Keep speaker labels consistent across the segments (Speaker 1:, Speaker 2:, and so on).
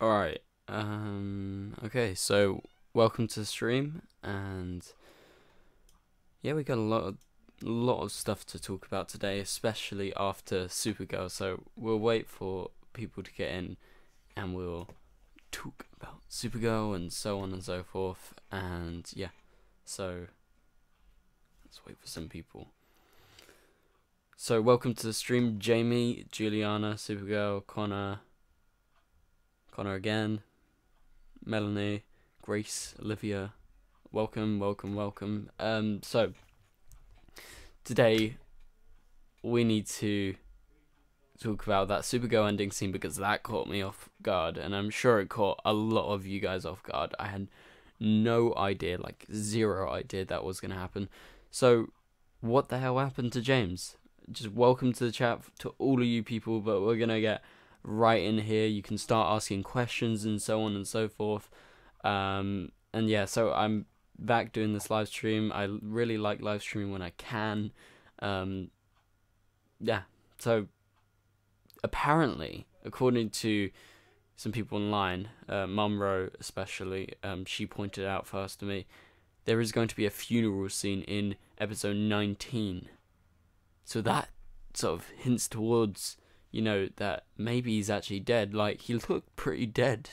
Speaker 1: Alright, okay, so welcome to the stream, and yeah, we got a lot of stuff to talk about today, especially after Supergirl, so we'll wait for people to get in, and we'll talk about Supergirl, and so on and so forth, and yeah, so let's wait for some people. So welcome to the stream, Jamie, Juliana, Supergirl, Connor again, Melanie, Grace, Olivia, welcome. So today we need to talk about that Supergirl ending scene because that caught me off guard, and I'm sure it caught a lot of you guys off guard. I had no idea, like zero idea that was gonna happen. So what the hell happened to James? Just welcome to the chat to all of you people, but we're gonna get right in here. You can start asking questions and so on and so forth. And yeah, so I'm back doing this live stream. I really like live streaming when I can. Yeah, so apparently, according to some people online, Mumro especially, she pointed out first to me, there is going to be a funeral scene in episode 19. So that sort of hints towards, that maybe he's actually dead. Like, he looked pretty dead.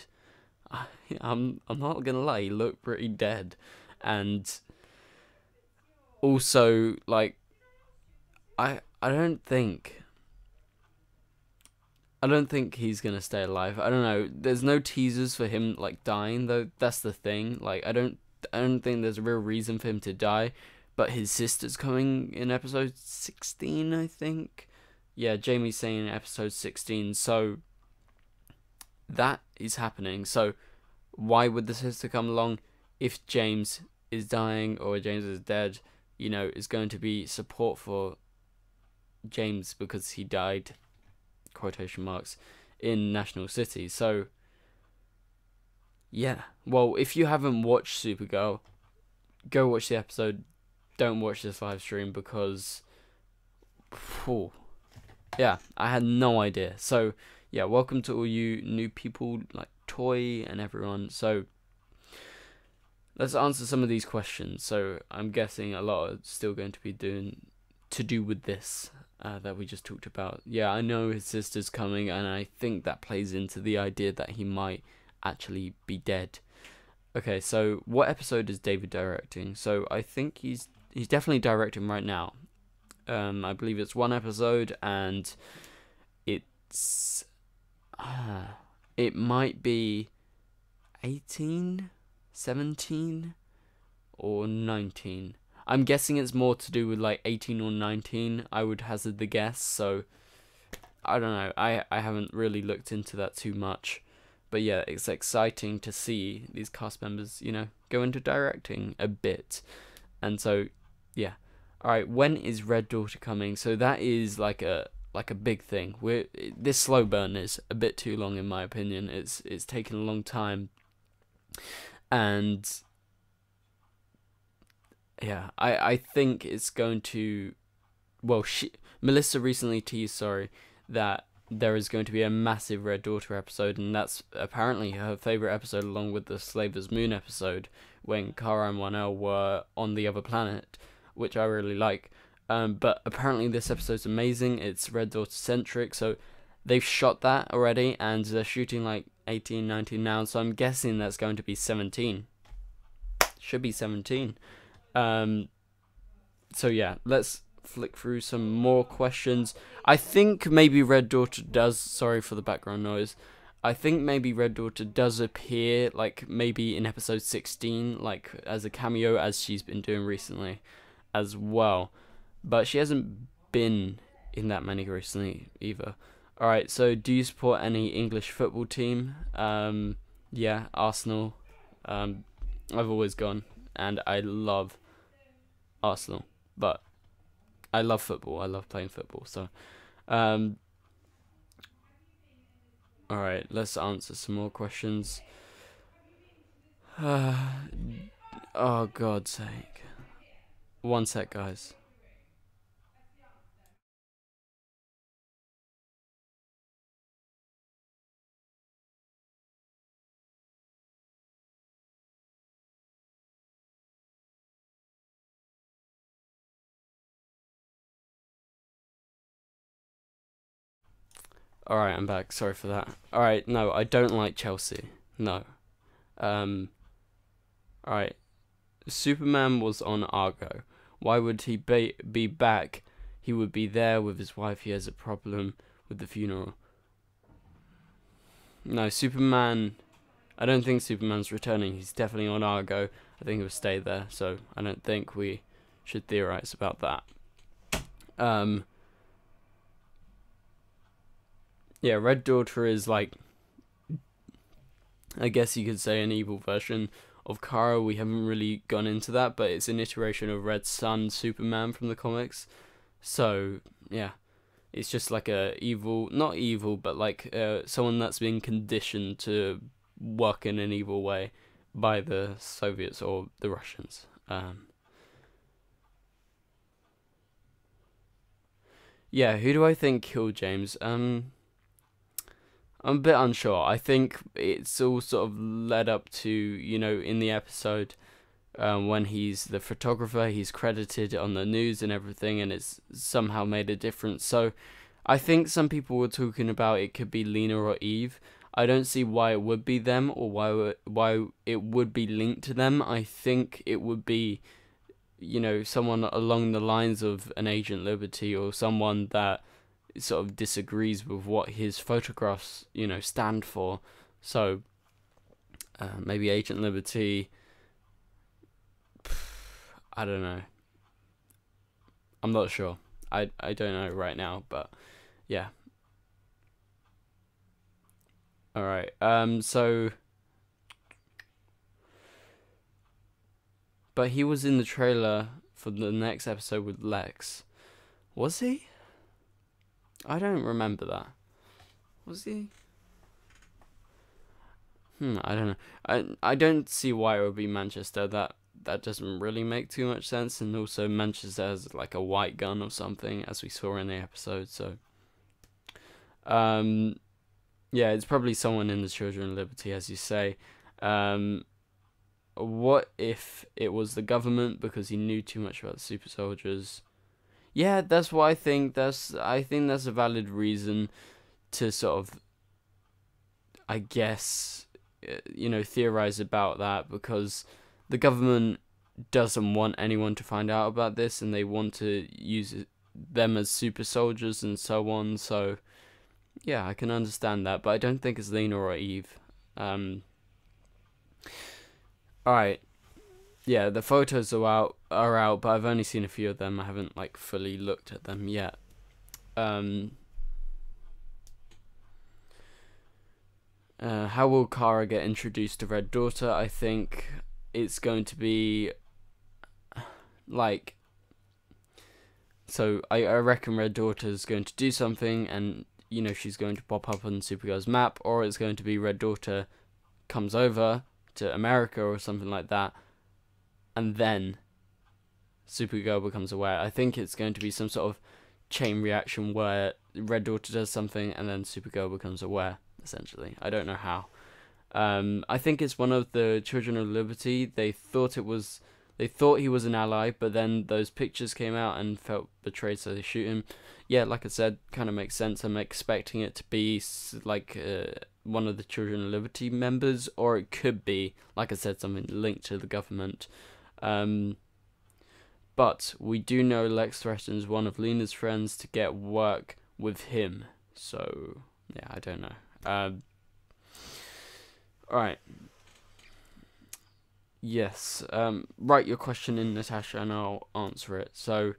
Speaker 1: I'm not gonna lie, he looked pretty dead. And also, like, I don't think he's gonna stay alive. I don't know. There's no teasers for him like dying though. That's the thing. Like, I don't think there's a real reason for him to die. But his sister's coming in episode 16, I think. Yeah, Jamie's saying in episode 16. So that is happening. So why would the sister come along if James is dying or James is dead? Is going to be support for James because he died, quotation marks, in National City. So yeah, well, if you haven't watched Supergirl, go watch the episode. Don't watch this live stream because yeah, I had no idea. So yeah, welcome to all you new people like Toy and everyone. So let's answer some of these questions. So I'm guessing a lot are still going to be to do with this that we just talked about. Yeah, I know his sister's coming, and I think that plays into the idea that he might actually be dead. Okay, so what episode is David directing? So I think he's definitely directing right now. I believe it's one episode, and it's it might be 18, 17, or 19. I'm guessing it's more to do with like 18 or 19. I would hazard the guess. So I don't know. I haven't really looked into that too much. But yeah, it's exciting to see these cast members, go into directing a bit. And so, yeah. Alright, when is Red Daughter coming? So that is like a big thing. This slow burn is a bit too long in my opinion. It's taken a long time. And yeah, I think it's going to, well, Melissa recently teased, that there is going to be a massive Red Daughter episode, and that's apparently her favorite episode, along with the Slaver's Moon episode when Kara and 1L were on the other planet, which I really like. But apparently this episode's amazing. It's Red Daughter centric, so they've shot that already, and they're shooting like 18, 19 now. So I'm guessing that's going to be 17. Should be 17. So yeah, let's flick through some more questions. I think maybe Red Daughter does, sorry for the background noise, I think maybe Red Daughter does appear, like, maybe in episode 16, like, as a cameo, as she's been doing recently as well. But she hasn't been in that many recently, either. Alright, so do you support any English football team? Yeah, Arsenal. I've always gone, and I love Arsenal. But I love football. I love playing football. So, all right, let's answer some more questions. Oh, God's sake. One sec, guys. Alright, I'm back. Sorry for that. Alright, no, I don't like Chelsea. No. Alright. Superman was on Argo. Why would he be back? He would be there with his wife. He has a problem with the funeral. No, Superman... I don't think Superman's returning. He's definitely on Argo. I think he'll stay there. So I don't think we should theorize about that. Yeah, Red Daughter is like... I guess you could say an evil version of Kara. We haven't really gone into that, but it's an iteration of Red Sun Superman from the comics. So yeah, it's just like a evil, not evil, but like someone that's been conditioned to work in an evil way by the Soviets or the Russians. Yeah, who do I think killed James? I'm a bit unsure. I think it's all sort of led up to, you know, in the episode when he's the photographer, he's credited on the news and everything, and it's somehow made a difference. So I think some people were talking about it could be Lena or Eve. I don't see why it would be them or why it would be linked to them. I think it would be, you know, someone along the lines of an Agent Liberty or someone that sort of disagrees with what his photographs, you know, stand for. So maybe Agent Liberty. I don't know. I'm not sure. I don't know right now, but yeah. All right. So, but he was in the trailer for the next episode with Lex. Was he? I don't remember that. Was he? I don't know. I don't see why it would be Manchester. That doesn't really make too much sense. And also Manchester has like a white gun or something, as we saw in the episode. So, yeah, it's probably someone in the Children of Liberty, as you say. What if it was the government because he knew too much about the super soldiers? Yeah, that's what I think. I think that's a valid reason to sort of, I guess, you know, theorize about that, because the government doesn't want anyone to find out about this, and they want to use them as super soldiers and so on. So yeah, I can understand that, but I don't think it's Lena or Eve. Alright. Yeah, the photos are out, but I've only seen a few of them. I haven't like fully looked at them yet. How will Kara get introduced to Red Daughter? I think it's going to be like, so I reckon Red Daughter is going to do something, and you know, she's going to pop up on Supergirl's map, or it's going to be Red Daughter comes over to America or something like that, and then Supergirl becomes aware. I think it's going to be some sort of chain reaction where Red Daughter does something and then Supergirl becomes aware, essentially. I don't know how. I think it's one of the Children of Liberty. They thought he was an ally, but then those pictures came out and felt betrayed, so they shoot him. Yeah, like I said, kind of makes sense. I'm expecting it to be like one of the Children of Liberty members, or it could be, like I said, something linked to the government. But we do know Lex threatens one of Lena's friends to get work with him. So, yeah, I don't know. Alright. Yes. Write your question in, Natasha, and I'll answer it. So,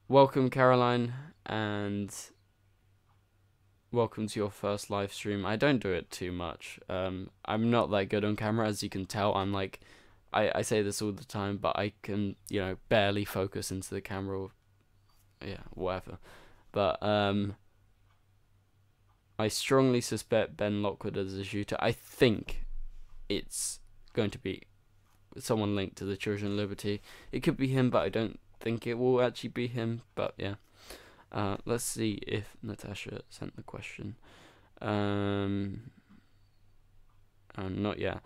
Speaker 1: welcome, Caroline, and welcome to your first live stream. I don't do it too much. I'm not that good on camera, as you can tell. I'm like, I say this all the time, but I can, you know, barely focus into the camera, or, yeah, whatever. But, I strongly suspect Ben Lockwood as a shooter. I think it's going to be someone linked to the Children of Liberty. It could be him, but I don't think it will actually be him. But yeah, let's see if Natasha sent the question. Not yet.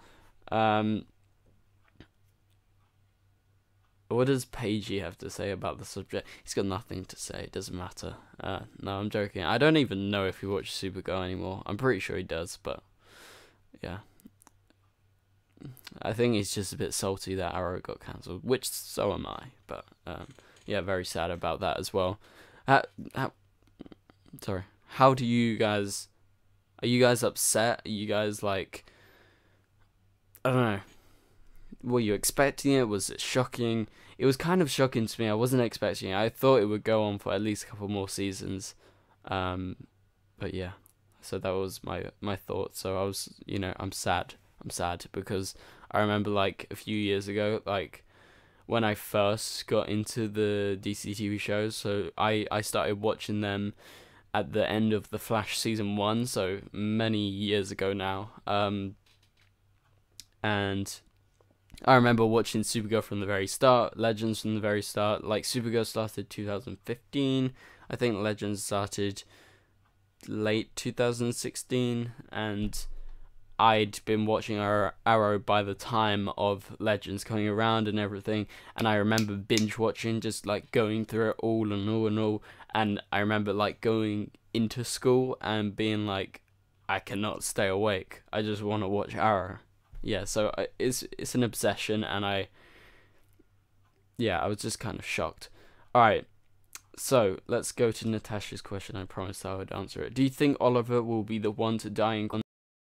Speaker 1: What does Paigey have to say about the subject? He's got nothing to say. It doesn't matter. No, I'm joking. I don't even know if he watches Supergirl anymore. I'm pretty sure he does, but yeah. I think he's just a bit salty that Arrow got cancelled, which so am I. But yeah, very sad about that as well. Sorry. How do you guys? Are you guys upset? Are you guys like? I don't know. Were you expecting it? Was it shocking? It was kind of shocking to me. I wasn't expecting it. I thought it would go on for at least a couple more seasons. But yeah. So that was my thought. So I was, I'm sad. I'm sad because I remember like a few years ago, like when I first got into the DCTV shows. So I started watching them at the end of the Flash season 1. So many years ago now. And I remember watching Supergirl from the very start, Legends from the very start. Like, Supergirl started 2015. I think Legends started late 2016. And I'd been watching Arrow by the time of Legends coming around and everything. And I remember binge watching, just like going through it all and all and all. And I remember like going into school and being like, I cannot stay awake. I just want to watch Arrow. Yeah, so it's an obsession, and I was just kind of shocked. Alright, so let's go to Natasha's question. I promised I would answer it. Do you think Oliver will be the one to die in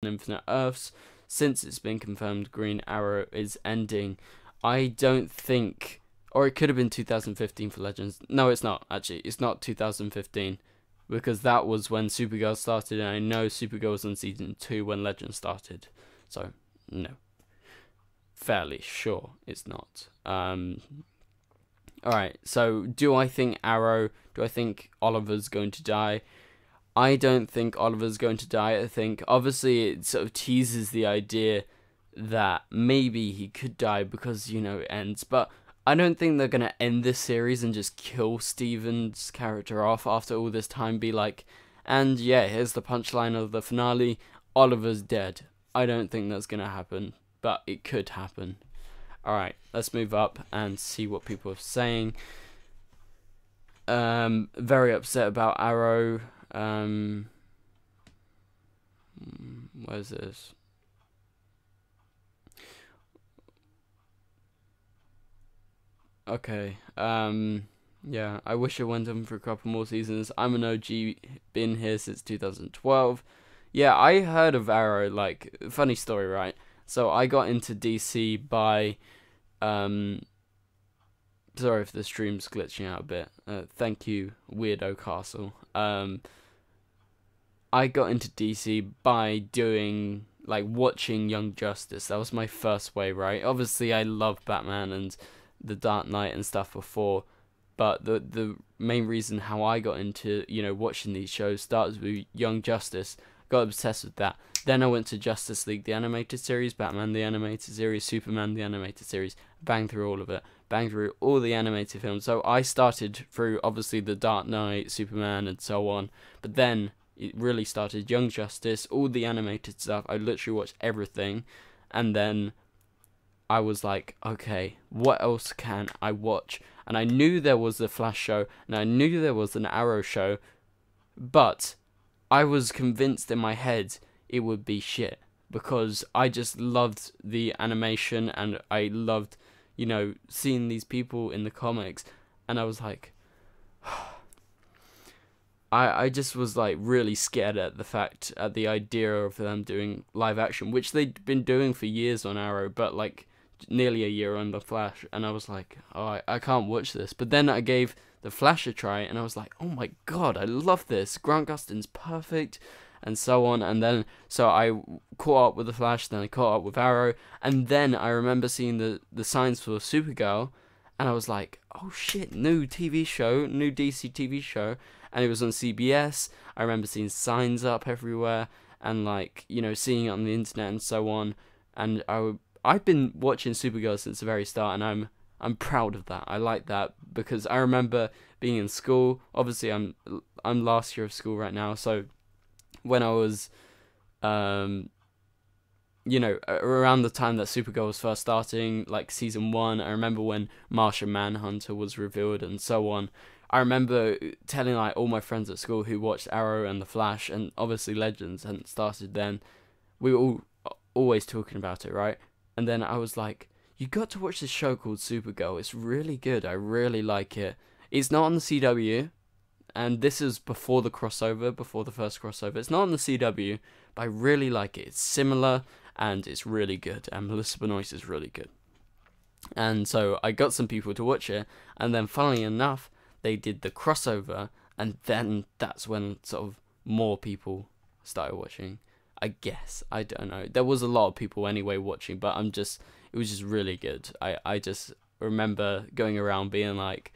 Speaker 1: Infinite Earths? Since it's been confirmed Green Arrow is ending, I don't think... Or it could have been 2015 for Legends. No, it's not, actually. It's not 2015, because that was when Supergirl started, and I know Supergirl was on Season 2 when Legends started. So... no, fairly sure it's not. Alright, so do I think Oliver's going to die? I don't think Oliver's going to die. I think obviously it sort of teases the idea that maybe he could die because, it ends, but I don't think they're going to end this series and just kill Steven's character off after all this time, be like, and yeah, here's the punchline of the finale, Oliver's dead. I don't think that's going to happen, but it could happen. Alright, let's move up and see what people are saying. Very upset about Arrow. Where's this? Okay, yeah, I wish it went on for a couple more seasons. I'm an OG, been here since 2012. Yeah, I heard of Arrow, like, funny story, right? So I got into DC by, sorry if the stream's glitching out a bit. Thank you, Weirdo Castle. I got into DC by doing, like, watching Young Justice. That was my first way, right? Obviously, I love Batman and The Dark Knight and stuff before, but the main reason how I got into, watching these shows started with Young Justice. Got obsessed with that. Then I went to Justice League, the animated series, Batman, the animated series, Superman, the animated series. Banged through all of it. Banged through all the animated films. So I started through, obviously, The Dark Knight, Superman, and so on. But then it really started Young Justice, all the animated stuff. I literally watched everything. And then I was like, okay, what else can I watch? And I knew there was the Flash show, and I knew there was an Arrow show, but I was convinced in my head it would be shit because I just loved the animation and I loved, seeing these people in the comics, and I was like, I just was like really scared at the idea of them doing live action, which they'd been doing for years on Arrow, but like nearly a year on the Flash, and I was like, oh, I can't watch this. But then I gave the Flash a try, and I was like, oh my god, I love this. Grant Gustin's perfect, and so on. And then, so I caught up with the Flash, then I caught up with Arrow, and then I remember seeing the signs for Supergirl, and I was like, oh shit, new TV show, new DC TV show, and it was on CBS. I remember seeing signs up everywhere, and like, seeing it on the internet and so on, and I've been watching Supergirl since the very start, and I'm proud of that. I like that because I remember being in school. Obviously, I'm last year of school right now. So when I was you know, around the time that Supergirl was first starting, like season 1, I remember when Martian Manhunter was revealed and so on. I remember telling like all my friends at school who watched Arrow and The Flash, and obviously Legends hadn't started then. We were all always talking about it, right? And then I was like, you got to watch this show called Supergirl. It's really good. I really like it. It's not on the CW, and this is before the crossover, before the first crossover. It's not on the CW, but I really like it. It's similar, and it's really good. And Melissa Benoist is really good. And so I got some people to watch it, and then funnily enough, they did the crossover, and then that's when sort of more people started watching. I guess. I don't know. There was a lot of people anyway watching, but it was just really good. I just remember going around being like,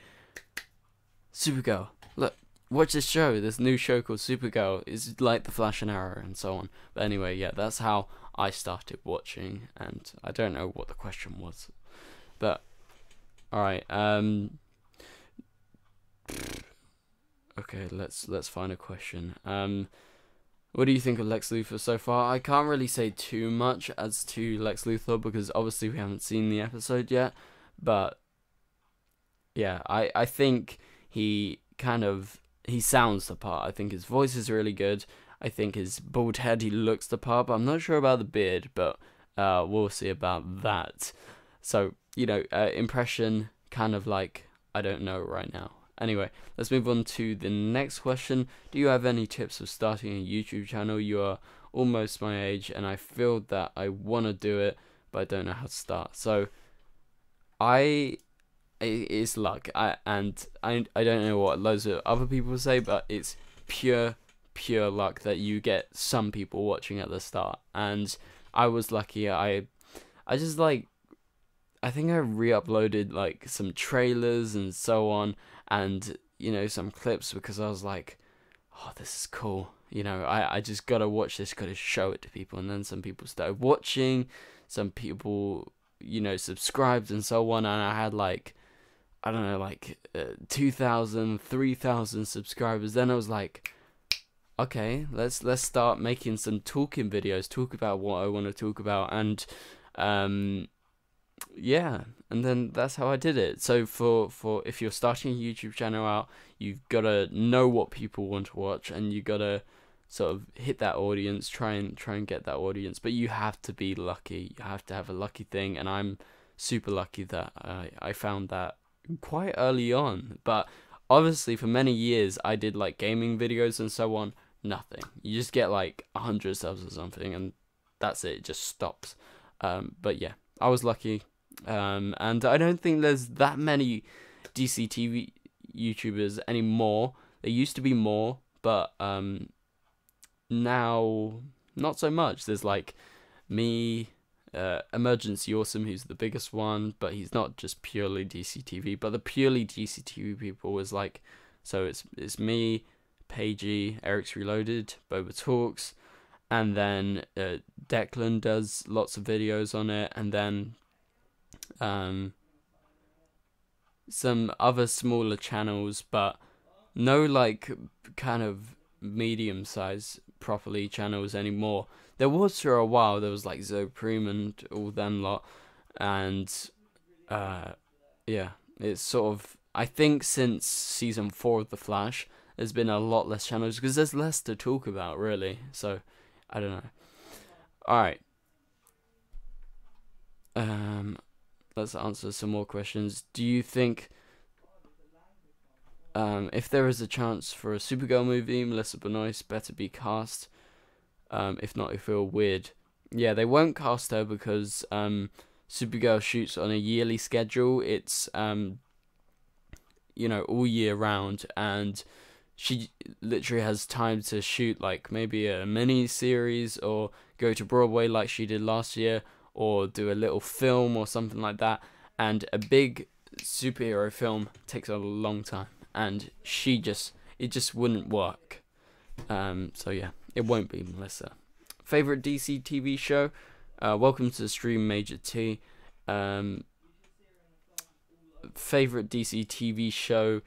Speaker 1: Supergirl, look, watch this show. This new show called Supergirl is like The Flash and Arrow and so on. But anyway, yeah, that's how I started watching, and I don't know what the question was. But, alright, okay, let's find a question. What do you think of Lex Luthor so far? I can't really say too much as to Lex Luthor because obviously we haven't seen the episode yet. But yeah, I think he sounds the part. I think his voice is really good. I think his bald head, he looks the part. But I'm not sure about the beard, but we'll see about that. So, you know, impression, kind of like, I don't know right now. Anyway, let's move on to the next question. Do you have any tips for starting a YouTube channel? You are almost my age, and I feel that I want to do it, but I don't know how to start. So, it's luck. I don't know what loads of other people say, but it's pure luck that you get some people watching at the start. And I was lucky. I just like, I think I re-uploaded like some trailers and so on, and you know, some clips because I was like, oh, this is cool. You know, I just gotta watch this, gotta show it to people. And then some people started watching, some people, you know, subscribed and so on. And I had like, I don't know, like 2,000, 3,000 subscribers. Then I was like, okay, let's start making some talking videos, talk about what I want to talk about. And yeah, and then that's how I did it. So for if you're starting a YouTube channel out, you've got to know what people want to watch, and you got to sort of hit that audience, try and get that audience. But you have to be lucky. You have to have a lucky thing, and I'm super lucky that I found that quite early on. But obviously for many years I did like gaming videos and so on. Nothing. You just get like 100 subs or something, and that's it. It just stops. But yeah, I was lucky. And I don't think there's that many DCTV YouTubers anymore. There used to be more, but now not so much. There's like me, Emergency Awesome, who's the biggest one, but he's not just purely DCTV. But the purely DCTV people is like, so it's me, Pagey, Eric's Reloaded, Boba Talks, and then Declan does lots of videos on it, and then some other smaller channels, but no like kind of medium size properly channels anymore. There was for a while. There was like Zopreme and all them lot, and yeah, it's sort of, I think since season 4 of The Flash, there's been a lot less channels because there's less to talk about, really. So I don't know. All right. Let's answer some more questions. Do you think if there is a chance for a Supergirl movie, Melissa Benoist better be cast? If not, I feel weird. Yeah, they won't cast her because Supergirl shoots on a yearly schedule. It's you know, all year round, and she literally has time to shoot like maybe a mini series or go to Broadway like she did last year, or do a little film or something like that. And a big superhero film takes a long time, and it just wouldn't work. So yeah, it won't be Melissa. Favorite DC TV show? Welcome to the stream, Major T. Favorite DC TV show?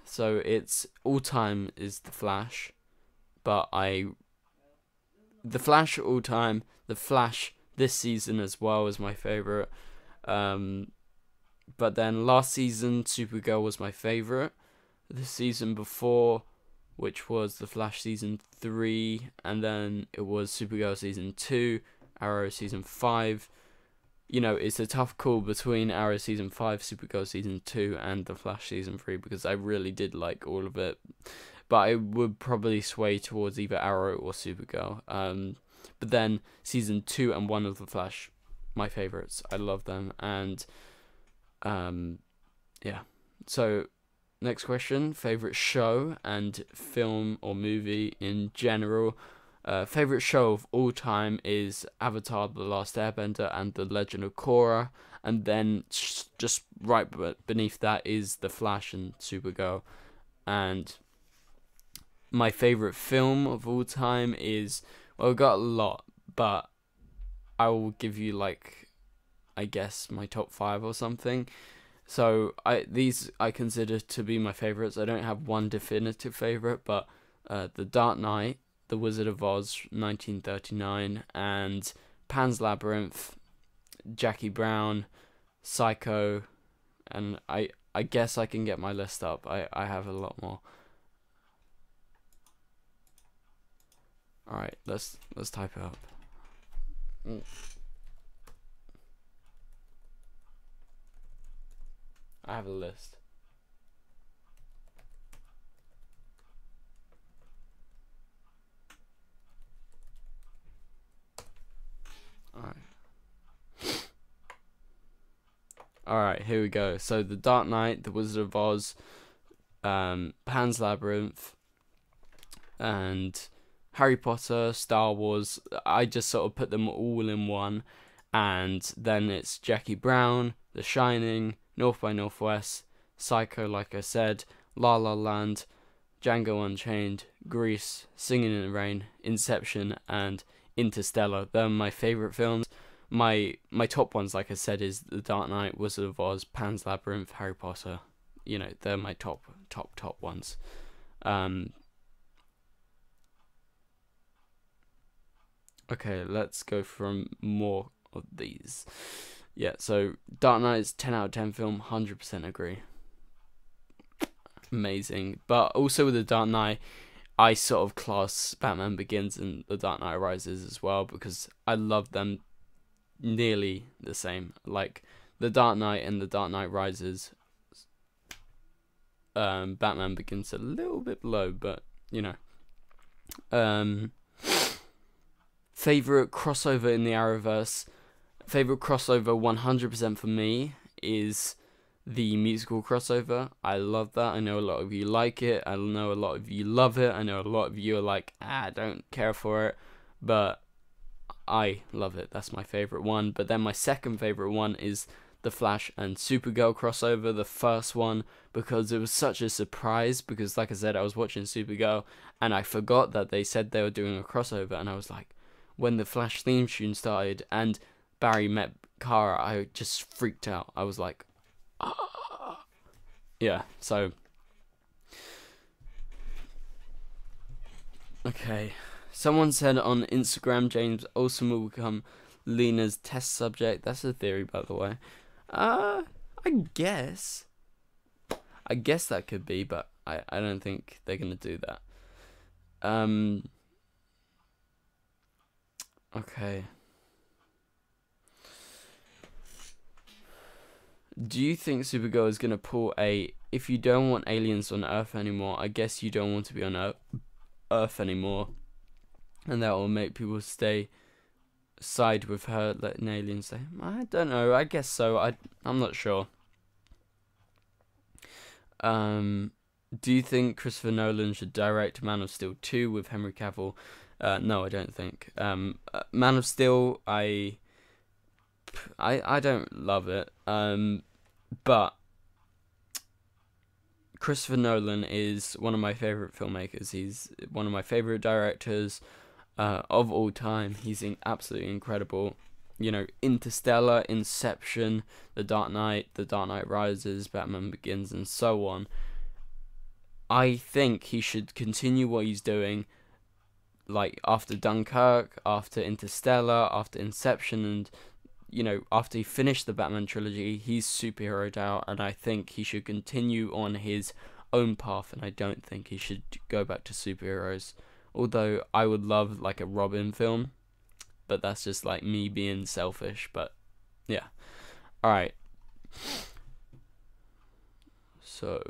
Speaker 1: So it's all time is The Flash, but I The Flash all time, The Flash this season as well is my favorite. But then last season, Supergirl was my favorite. The season before, which was The Flash season 3, and then it was Supergirl season 2, Arrow season 5. You know, it's a tough call between Arrow season 5, Supergirl season 2, and The Flash season 3, because I really did like all of it. But I would probably sway towards either Arrow or Supergirl. But then season 2 and 1 of The Flash, my favorites. I love them. And yeah. So next question, favorite show and film or movie in general. Favorite show of all time is Avatar: The Last Airbender and The Legend of Korra, and then just right beneath that is The Flash and Supergirl. And my favorite film of all time is, well, I've got a lot, but I will give you, like, I guess my top 5 or something. So these I consider to be my favorites. I don't have one definitive favorite, but The Dark Knight, The Wizard of Oz, 1939, and Pan's Labyrinth, Jackie Brown, Psycho, and I guess I can get my list up. I have a lot more. Alright, let's type it up. I have a list. Alright, here we go. So The Dark Knight, The Wizard of Oz, Pan's Labyrinth, and Harry Potter, Star Wars. I just sort of put them all in one. And then it's Jackie Brown, The Shining, North by Northwest, Psycho, like I said, La La Land, Django Unchained, Grease, Singing in the Rain, Inception, and Interstellar. They're my favourite films. My top ones, like I said, is The Dark Knight, Wizard of Oz, Pan's Labyrinth, Harry Potter. You know, they're my top ones. Okay, let's go from more of these. Yeah, so Dark Knight is 10 out of 10 film, 100% agree. Amazing. But also with The Dark Knight, I sort of class Batman Begins and The Dark Knight Rises as well, because I love them nearly the same. Like The Dark Knight and The Dark Knight Rises, Batman Begins a little bit below, but you know. Favorite crossover in the Arrowverse. Favorite crossover 100% for me is the musical crossover. I love that. I know a lot of you like it. I know a lot of you love it. I know a lot of you are like, I don't care for it. But I love it. That's my favorite one. But then my second favorite one is the Flash and Supergirl crossover. The first one, because it was such a surprise. Because like I said, I was watching Supergirl and I forgot that they said they were doing a crossover. And I was like, when the Flash theme tune started and Barry met Kara, I just freaked out. I was like, ah. Yeah, so. Okay. Someone said on Instagram, James Olsen will become Lena's test subject. That's a theory, by the way. I guess. I guess that could be, but I don't think they're going to do that. Okay. Do you think Supergirl is going to pull a, if you don't want aliens on Earth anymore, I guess you don't want to be on Earth anymore, and that will make people side with her, letting aliens stay? I don't know, I guess so. I'm not sure. Do you think Christopher Nolan should direct Man of Steel 2 with Henry Cavill? No, I don't think. Man of Steel, I don't love it. But Christopher Nolan is one of my favorite filmmakers. He's one of my favorite directors of all time. He's absolutely incredible. You know, Interstellar, Inception, The Dark Knight Rises, Batman Begins, and so on. I think he should continue what he's doing, like after Dunkirk, after Interstellar, after Inception, and after he finished the Batman trilogy, he's superheroed out, and I think he should continue on his own path, and I don't think he should go back to superheroes. Although I would love like a Robin film, but that's just like me being selfish. But yeah, all right. So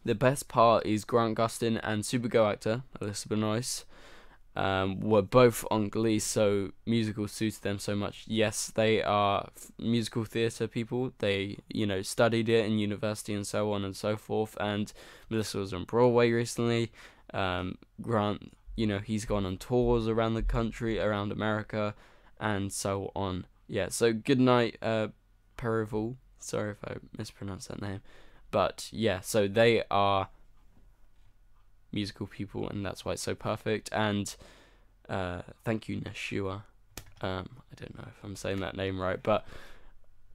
Speaker 1: the best part is Grant Gustin and Supergirl actor Elizabeth Noyce were both on Glee, so musical suited them so much. Yes, they are musical theatre people. They, studied it in university and so on and so forth. And Melissa was on Broadway recently. Grant, he's gone on tours around the country, around America, and so on. Yeah, so good night, Perival. Sorry if I mispronounced that name. But yeah, so they are musical people, and that's why it's so perfect. And thank you, Nashua. I don't know if I'm saying that name right, but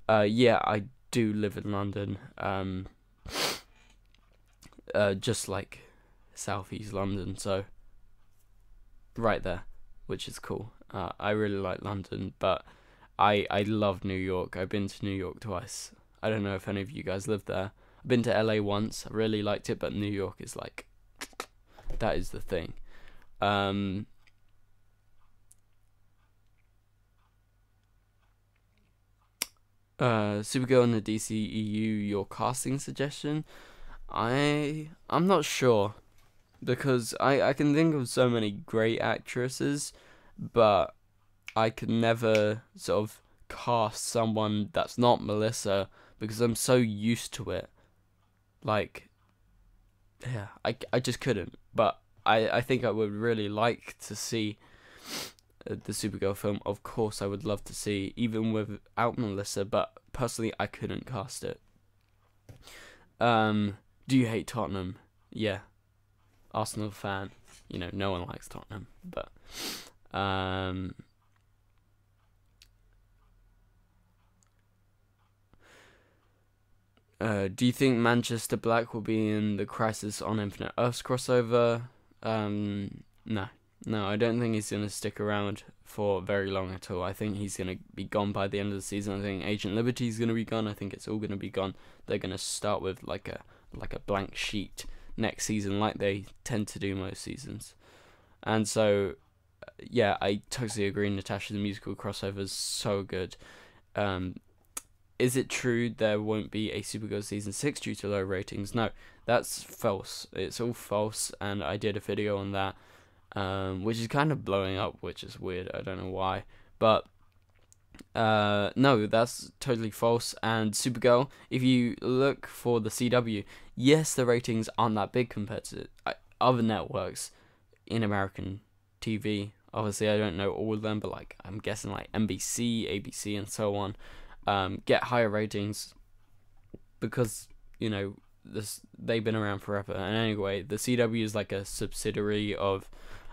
Speaker 1: yeah, I do live in London, just like southeast London, so right there, which is cool. I really like London, but I love New York. I've been to New York twice. I don't know if any of you guys live there. I've been to LA once. I really liked it, but New York is like, that is the thing. Supergirl in the DCEU, your casting suggestion? I'm not sure, because I can think of so many great actresses, but I could never sort of cast someone that's not Melissa, because I'm so used to it. Like, yeah, I just couldn't. But I think I would really like to see the Supergirl film. Of course, I would love to see, even without Melissa, but personally, I couldn't cast it. Do you hate Tottenham? Yeah. Arsenal fan. No one likes Tottenham, but do you think Manchester Black will be in the Crisis on Infinite Earths crossover? No, I don't think he's gonna stick around for very long at all. I think he's gonna be gone by the end of the season. I think Agent Liberty's gonna be gone. I think it's all gonna be gone. They're gonna start with like a blank sheet next season, like they tend to do most seasons. And so, yeah, I totally agree. Natasha, the musical crossover is so good. Is it true there won't be a Supergirl season 6 due to low ratings? No, that's false. It's all false, and I did a video on that, which is kind of blowing up, which is weird. I don't know why, but no, that's totally false. And Supergirl, if you look for the CW, yes, the ratings aren't that big compared to other networks in American TV. Obviously, I don't know all of them, but like I'm guessing like NBC, ABC, and so on. Get higher ratings because they've been around forever. And anyway, the CW is like a subsidiary of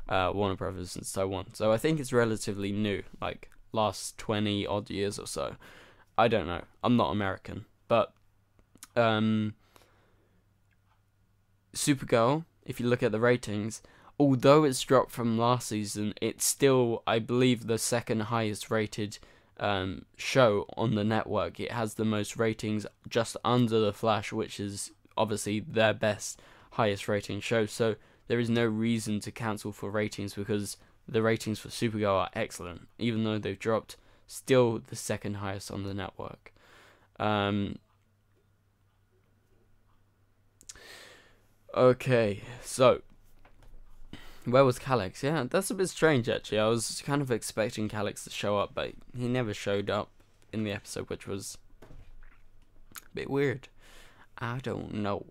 Speaker 1: Warner Brothers and so on. So I think it's relatively new, like last 20 odd years or so. I don't know. I'm not American, but Supergirl, if you look at the ratings, although it's dropped from last season, it's still, I believe, the second highest rated show on the network. It has the most ratings, just under The Flash, which is obviously their best, highest rating show. So there is no reason to cancel for ratings, because the ratings for Supergirl are excellent, even though they've dropped. Still the second highest on the network. Okay, so where was Calix? Yeah, that's a bit strange, actually. I was kind of expecting Calix to show up, but he never showed up in the episode, which was a bit weird. I don't know.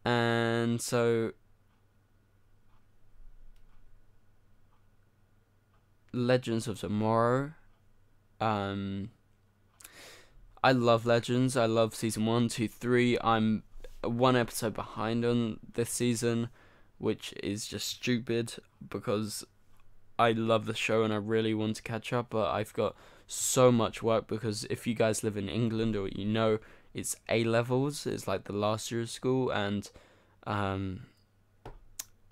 Speaker 1: And so, Legends of Tomorrow. I love Legends. I love season 1, 2, 3. I'm one episode behind on this season, which is just stupid because I love the show and I really want to catch up, but I've got so much work, because if you guys live in England, or it's A-levels. It's like the last year of school, and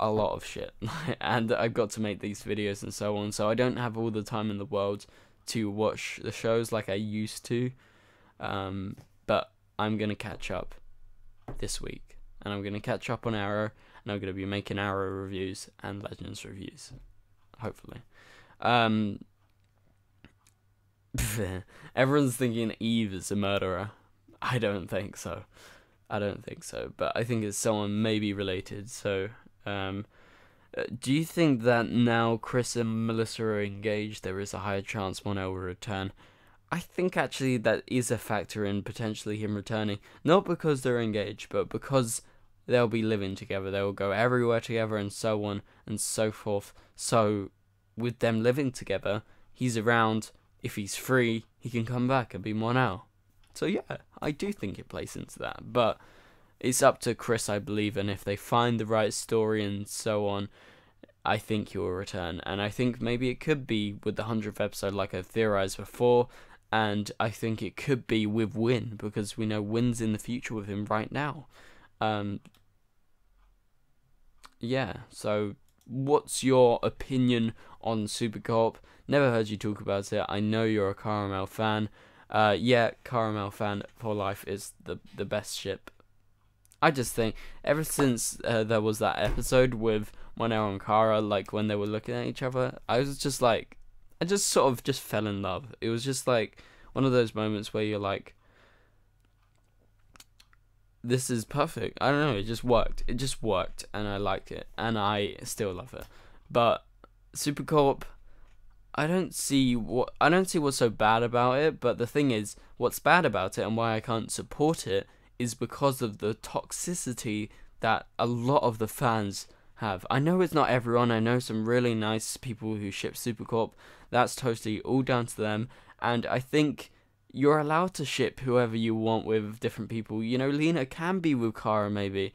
Speaker 1: a lot of shit. And I've got to make these videos and so on, so I don't have all the time in the world to watch the shows like I used to. But I'm gonna catch up this week, and I'm gonna catch up on Arrow, and I'm gonna be making Arrow reviews and Legends reviews, hopefully. Everyone's thinking Eve is a murderer. I don't think so. But I think it's someone maybe related. So, do you think that now Chris and Melissa are engaged, there is a higher chance Monel will return? I think actually that is a factor in potentially him returning. Not because they're engaged, but because they'll be living together. They will go everywhere together and so on and so forth. So, with them living together, he's around. If he's free, he can come back and be Monel. So yeah, I do think it plays into that. But it's up to Chris, I believe, and if they find the right story and so on, I think he will return. And I think maybe it could be with the 100th episode, like I theorized before, and I think it could be with Win, because we know Win's in the future with him right now. Yeah, so what's your opinion on Supergirl? Never heard you talk about it. I know you're a Caramel fan. Yeah, Caramel fan for life is the best ship. I just think ever since there was that episode with Monel and Kara, like when they were looking at each other, I was just like, I just sort of just fell in love. It was just like one of those moments where you're like, this is perfect. I don't know, it just worked. It just worked, and I liked it, and I still love it. But Supercorp, I don't see what's so bad about it, but the thing is, what's bad about it and why I can't support it is because of the toxicity that a lot of the fans have. I know it's not everyone. I know some really nice people who ship Supercorp. That's totally all down to them, and I think you're allowed to ship whoever you want with different people. You know, Lena can be with Kara maybe,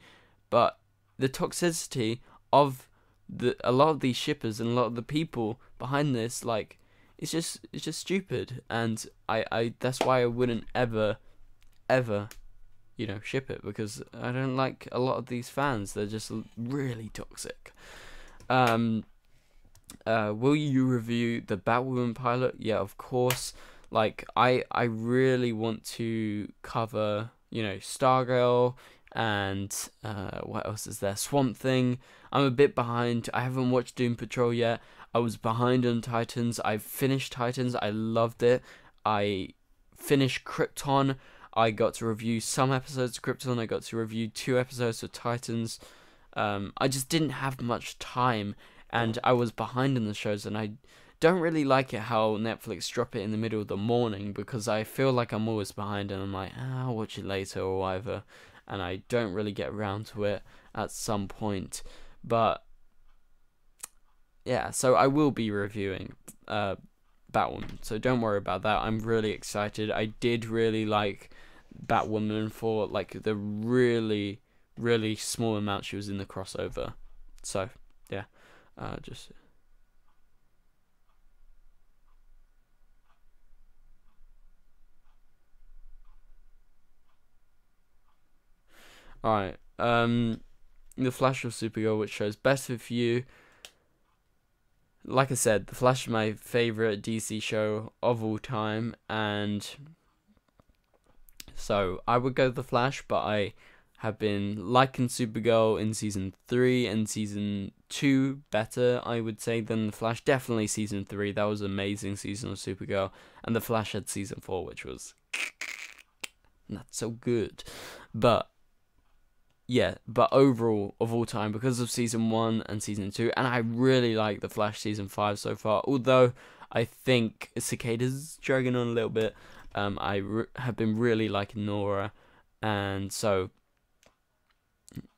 Speaker 1: but the toxicity of a lot of these shippers and a lot of the people behind this, like, it's just stupid, and I that's why I wouldn't ever you know, ship it, because I don't like a lot of these fans. They're just really toxic. Will you review the Batwoman pilot? Yeah, of course. Like, I really want to cover, you know, Stargirl and what else is there? Swamp Thing. I'm a bit behind. I haven't watched Doom Patrol yet. I was behind on Titans. I finished Titans. I loved it. I finished Krypton. I got to review some episodes of Krypton. I got to review 2 episodes of Titans. I just didn't have much time, and I was behind in the shows, and I don't really like it how Netflix drop it in the middle of the morning, because I feel like I'm always behind, and I'm like, I'll watch it later or whatever, and I don't really get around to it at some point. But yeah, so I will be reviewing Batwoman, so don't worry about that. I'm really excited. I did really like Batwoman for like the really small amount she was in the crossover. So yeah, just alright. The Flash of Supergirl, which shows best of you. Like I said, The Flash is my favourite DC show of all time, and so I would go The Flash, but I have been liking Supergirl in Season 3 and Season 2 better, I would say, than The Flash. Definitely Season 3, that was an amazing season of Supergirl, and The Flash had Season 4, which was not so good. But yeah, but overall, of all time, because of Season 1 and Season 2, and I really like The Flash Season 5 so far, although I think Cicada's dragging on a little bit. I have been really liking Nora, and so,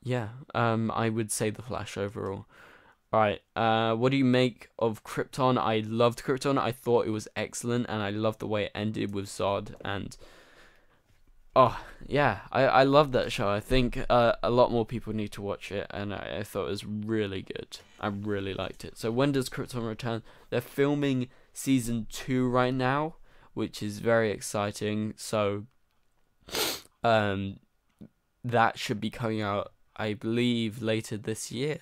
Speaker 1: yeah, I would say The Flash overall. Alright, what do you make of Krypton? I loved Krypton. I thought it was excellent, and I loved the way it ended with Zod, and oh, yeah, I love that show. I think a lot more people need to watch it, and I thought it was really good. I really liked it. So when does Krypton return? They're filming Season 2 right now, which is very exciting. So that should be coming out, I believe, later this year.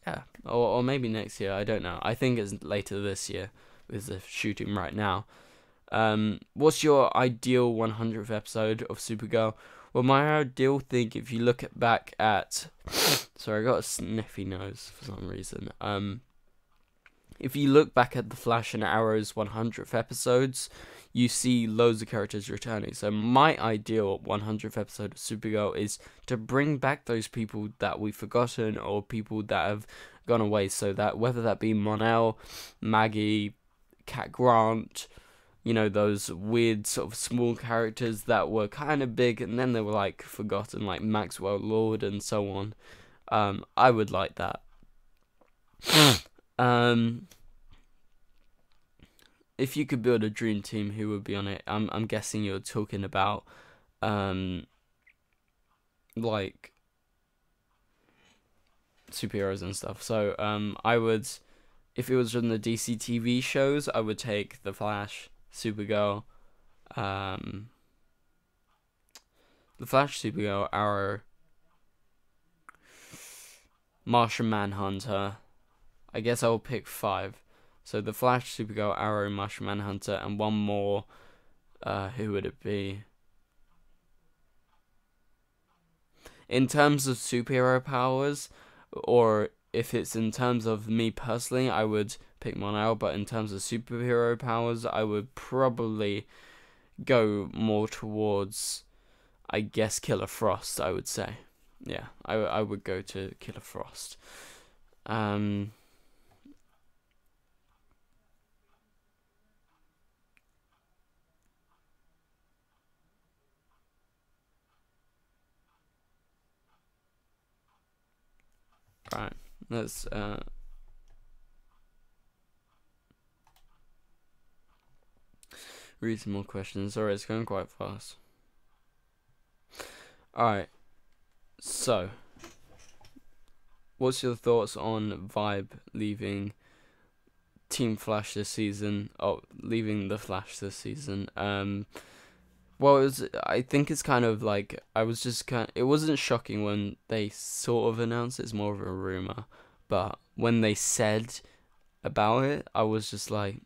Speaker 1: Yeah, or maybe next year, I don't know. I think it's later this year with the shooting right now. What's your ideal 100th episode of Supergirl? Well, my ideal thing, if you look back at... Sorry, I got a sniffy nose for some reason. If you look back at the Flash and Arrow's 100th episodes, you see loads of characters returning. So my ideal 100th episode of Supergirl is to bring back those people that we've forgotten or people that have gone away. So that whether that be Mon-El, Maggie, Cat Grant, you know, those weird sort of small characters that were kind of big and then they were like forgotten, like Maxwell Lord and so on. I would like that. If you could build a dream team, who would be on it? I'm guessing you're talking about like superheroes and stuff. So I would, if it was from the DCTV shows, I would take the Flash, Supergirl, the Flash, Supergirl, Arrow, Martian Manhunter. I guess I'll pick 5. So the Flash, Supergirl, Arrow, Martian Manhunter, and one more. Who would it be? In terms of superhero powers, or if it's in terms of me personally, I would pick Mon-El. But in terms of superhero powers, I would probably go more towards, I guess, Killer Frost, I would say. Yeah, I would go to Killer Frost. Right, let's read some more questions. Sorry, it's going quite fast. Alright, so what's your thoughts on Vibe leaving Team Flash this season? Oh, leaving the Flash this season. Well, I think it's kind of like, it wasn't shocking when they sort of announced it. It's more of a rumor. But when they said about it, I was just like,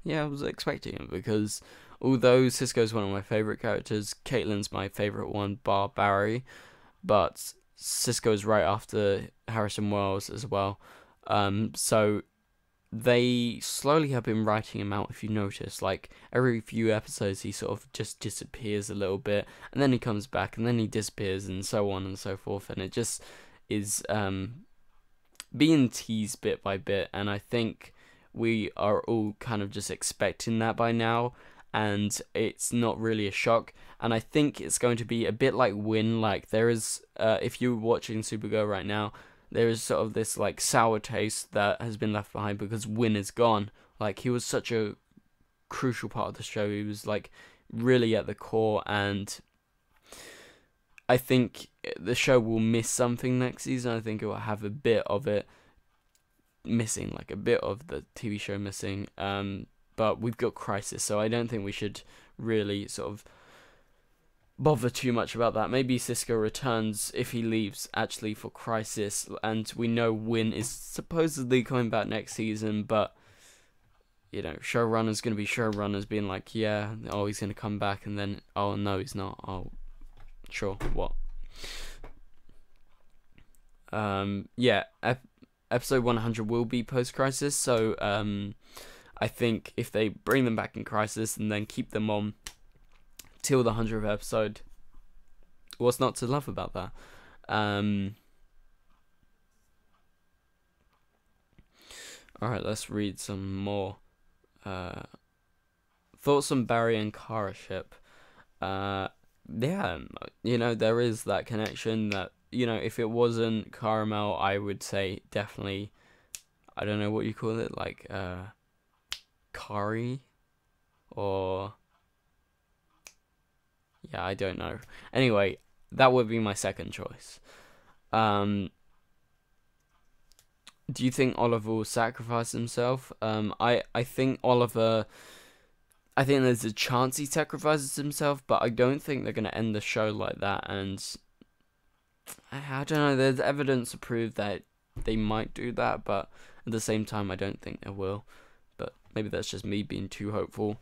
Speaker 1: yeah, I was expecting it. Because although Cisco's one of my favorite characters, Caitlin's my favorite one, bar Barry. But Cisco's right after Harrison Wells as well. So they slowly have been writing him out, if you notice. Like, every few episodes he sort of just disappears a little bit, and then he comes back, and then he disappears, and so on and so forth, and it just is being teased bit by bit, and I think we are all kind of just expecting that by now, and it's not really a shock, and I think it's going to be a bit like Win. Like, there is, if you're watching Supergirl right now, there is sort of this like sour taste that has been left behind because Win is gone. Like, he was such a crucial part of the show. He was like really at the core, and I think the show will miss something next season. I think it will have a bit of it missing, like a bit of the TV show missing. But we've got Crisis, so I don't think we should really sort of bother too much about that. Maybe Cisco returns if he leaves actually for Crisis, and we know Win is supposedly coming back next season, but you know, showrunners gonna be showrunners being like, yeah, oh, he's gonna come back, and then, oh no, he's not. Oh, sure, what? Yeah, episode 100 will be post Crisis, so I think if they bring them back in Crisis and then keep them on till the 100th episode, what's not to love about that? Alright, let's read some more. Thoughts on Barry and Kara ship. Yeah, you know, there is that connection that, you know, if it wasn't Caramel, I would say definitely, I don't know what you call it, like, Kari, or, yeah, I don't know. Anyway, that would be my second choice. Do you think Oliver will sacrifice himself? I think Oliver, I think there's a chance he sacrifices himself, but I don't think they're going to end the show like that. And I don't know, there's evidence to prove that they might do that, but at the same time, I don't think they will. But maybe that's just me being too hopeful.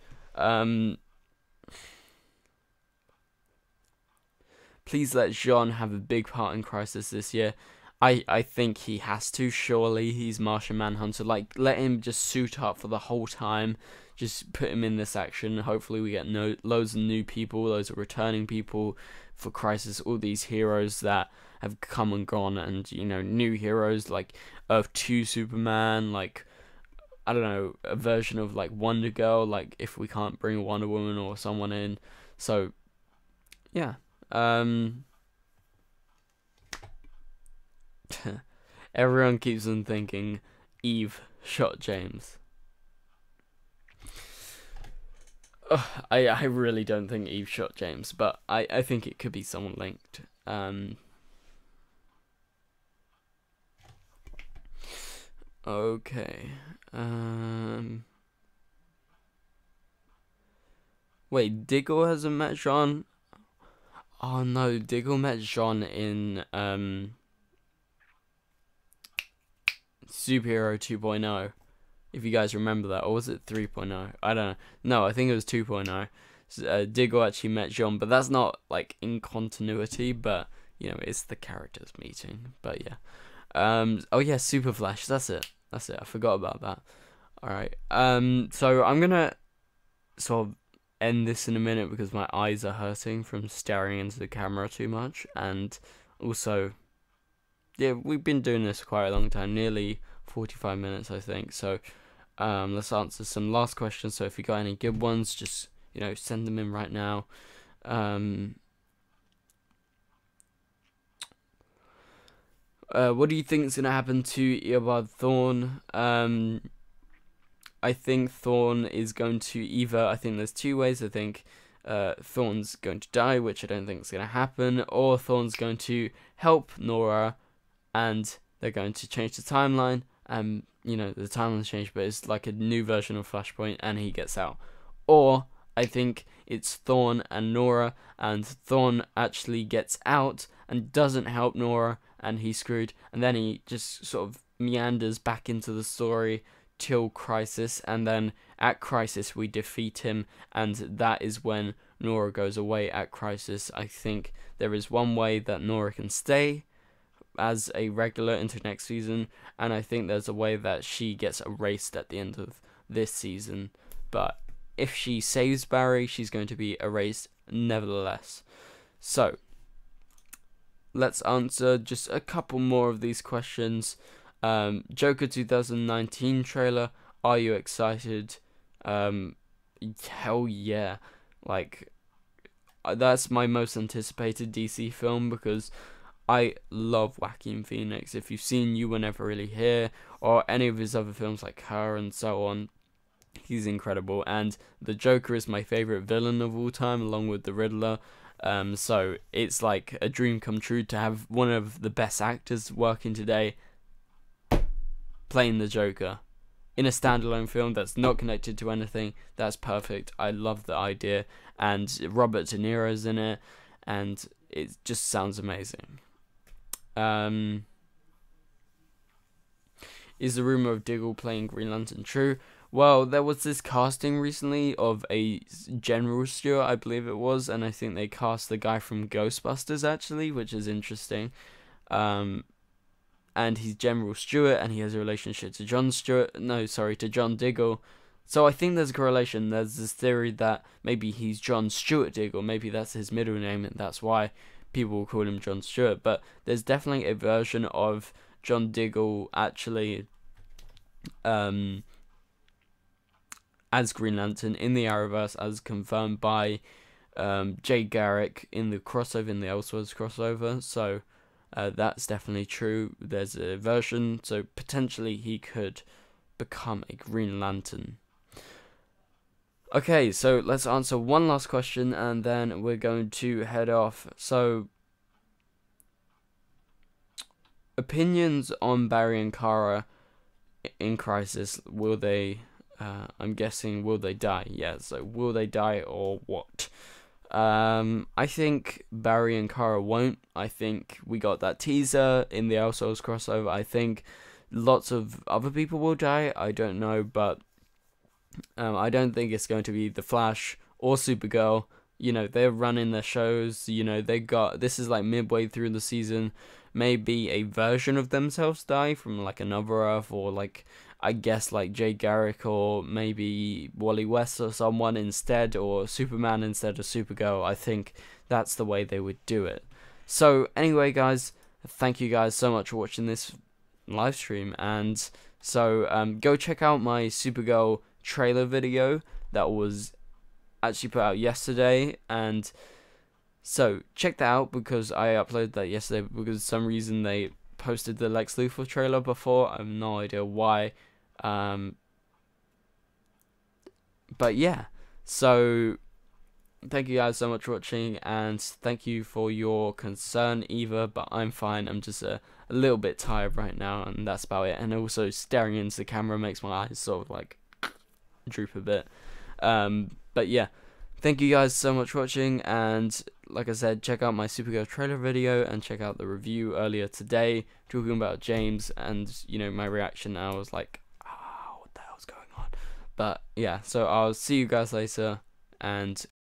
Speaker 1: Please let Jean have a big part in Crisis this year. I think he has to, surely. He's Martian Manhunter. Like, let him just suit up for the whole time. Just put him in this action. Hopefully we get loads of new people, loads of returning people for Crisis. All these heroes that have come and gone, and, you know, new heroes like Earth 2 Superman, like, I don't know, a version of, like, Wonder Girl, like, if we can't bring Wonder Woman or someone in. So, yeah. Everyone keeps on thinking Eve shot James. I really don't think Eve shot James, but I think it could be someone linked. Okay. Wait, Diggle hasn't met Jean? Oh no, Diggle met Jean in Superhero 2.0. If you guys remember that, or was it 3.0? I don't know. No, I think it was 2.0. Diggle actually met Jean, but that's not like in continuity, but you know, it's the characters meeting. But yeah. Oh yeah, Super Flash. That's it. I forgot about that. All right. So I'm gonna sort of end this in a minute because my eyes are hurting from staring into the camera too much, and also, yeah, we've been doing this quite a long time, nearly 45 minutes, I think. So, let's answer some last questions. So if you got any good ones, just, you know, send them in right now. What do you think is gonna happen to Eobard Thawne? I think Thawne is going to either, I think there's two ways. I think Thawne's going to die, which I don't think is going to happen, or Thawne's going to help Nora, and they're going to change the timeline, and, you know, the timeline's changed, but it's like a new version of Flashpoint, and he gets out. Or, I think it's Thawne and Nora, and Thawne actually gets out, and doesn't help Nora, and he's screwed, and then he just sort of meanders back into the story, till Crisis, and then at Crisis we defeat him, and that is when Nora goes away at Crisis. I think there is one way that Nora can stay as a regular into next season, and I think there's a way that she gets erased at the end of this season, but if she saves Barry, she's going to be erased nevertheless. So let's answer just a couple more of these questions. Joker 2019 trailer, are you excited? Hell yeah. Like, that's my most anticipated DC film because I love Joaquin Phoenix. If you've seen You Were Never Really Here, or any of his other films like Her and so on, he's incredible. And the Joker is my favorite villain of all time, along with the Riddler. So it's like a dream come true to have one of the best actors working today playing the Joker in a standalone film that's not connected to anything. That's perfect. I love the idea, and Robert De Niro's in it, and it just sounds amazing. Is the rumor of Diggle playing Green Lantern true? Well, there was this casting recently of a General Stewart, I believe it was, and I think they cast the guy from Ghostbusters actually, which is interesting. And he's General Stewart, and he has a relationship to to John Diggle. So I think there's a correlation. There's this theory that maybe he's John Stewart Diggle, maybe that's his middle name, and that's why people will call him John Stewart. But there's definitely a version of John Diggle actually as Green Lantern in the Arrowverse, as confirmed by Jay Garrick in the crossover, in the Elseworlds crossover. So that's definitely true. There's a version, so potentially he could become a Green Lantern. Okay, so let's answer one last question, and then we're going to head off. So, opinions on Barry and Kara in Crisis. Will they I'm guessing, will they die? Yeah, so will they die or what? I think Barry and Kara won't. I think we got that teaser in the Elseworlds crossover. I think lots of other people will die. I don't know, but I don't think it's going to be the Flash or Supergirl. You know, they're running their shows. You know, this is like midway through the season. Maybe a version of themselves die from like another Earth, or like, I guess, like Jay Garrick, or maybe Wally West or someone instead, or Superman instead of Supergirl. I think that's the way they would do it. So anyway, guys, thank you guys so much for watching this live stream, and so go check out my Supergirl trailer video that was actually put out yesterday, and so check that out because I uploaded that yesterday because for some reason they posted the Lex Luthor trailer before. I have no idea why. But yeah, so thank you guys so much for watching, and thank you for your concern either, but I'm fine. I'm just a little bit tired right now, and that's about it. And also staring into the camera makes my eyes sort of like droop a bit. But yeah, thank you guys so much for watching, and like I said, check out my Supergirl trailer video and check out the review earlier today talking about James, and you know, my reaction. I was like, what the hell's going on? But yeah, so I'll see you guys later, and